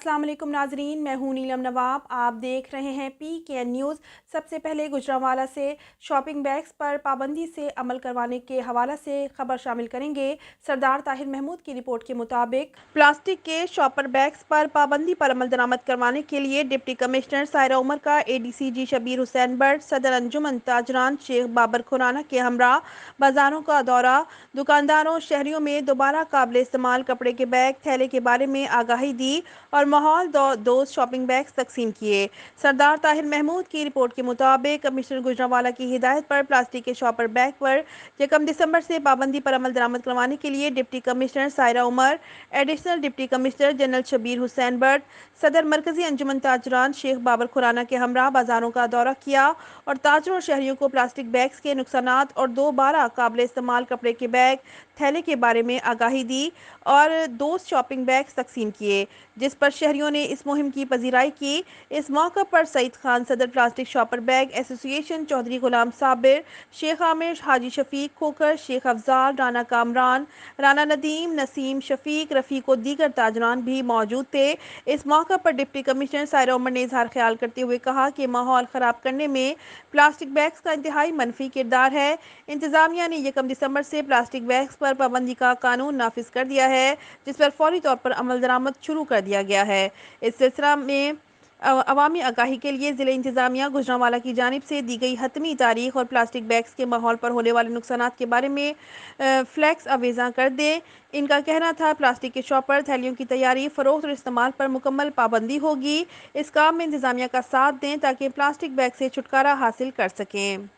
अस्सलाम वालेकुम नाजरीन, मैं हूं नीलम नवाब। आप देख रहे हैं PKN न्यूज़। सबसे पहले गुजरांवाला से शॉपिंग बैग्स पर पाबंदी से अमल करवाने के हवाले से खबर शामिल करेंगे। सरदार ताहिर महमूद की रिपोर्ट के मुताबिक प्लास्टिक के शॉपर बैग्स पर पाबंदी पर अमल दरामद करवाने के लिए डिप्टी कमिश्नर सायरा उमर का ADCG शबीर हुसैन बट, सदर अंजुमन ताजरान शेख बाबर खुराना के हमरा बाजारों का दौरा, दुकानदारों शहरियों में दोबारा काबिल इस्तेमाल कपड़े के बैग थैले के बारे में आगाही दी और माहौल दोस्त शॉपिंग बैग्स तकसीम किए। सरदार ताहिर महमूद की रिपोर्ट के मुताबिक कमिश्नर गुजरांवाला की हिदायत पर प्लास्टिक के शॉपर बैग पर 1 दिसंबर से पाबंदी पर अमल दरामद करवाने के लिए deputy commissioner Saira Umar, additional deputy commissioner general Shabbir Hussain Butt, सदर मरकजी अंजुमन ताजरान शेख बाबर खुराना के हमरा बाजारों का दौरा किया और ताजरों और शहरियों को प्लास्टिक बैग्स के नुकसानात और दोबारा काबिल इस्तेमाल कपड़े के बैग थैले के बारे में आगाही दी और दोस्त शॉपिंग बैग्स तकसीम किए, जिस पर शहरियों ने इस मुहिम की पजीराई की। इस मौका पर सईद खान सदर plastic shopper bag association, Chaudhry Ghulam Sabir, Sheikh Aamir, Haji Shafiq Khokhar, Sheikh Afzal, Rana Kamran, Rana Nadeem, Naseem Shafiq, Rafiq और दीगर ताजरान भी मौजूद थे। इस मौका पर डिप्टी कमिश्नर सायरा उमर ने इजहार ख्याल करते हुए कहा कि माहौल ख़राब करने में प्लास्टिक बैग्स का इंतहाई मनफी किरदार है। इंतजामिया ने 1 दिसंबर से प्लास्टिक बैग्स पर पाबंदी का कानून नाफिज कर दिया है, जिस पर फौरी तौर पर अमल दरामद शुरू कर दिया गया है। इस सिलसिला में अवामी आगाही के लिए ज़िले इंतजामिया गुजरांवाला की जानिब से दी गई हतमी तारीख और प्लास्टिक बैग्स के माहौल पर होने वाले नुकसानात के बारे में फ्लैक्स अवेजा कर दें। इनका कहना था प्लास्टिक के शॉपर थैलियों की तैयारी, फ़रोख्त और इस्तेमाल पर मुकम्मल पाबंदी होगी। इस काम में इंतजामिया का साथ दें ताकि प्लास्टिक बैग से छुटकारा हासिल कर सकें।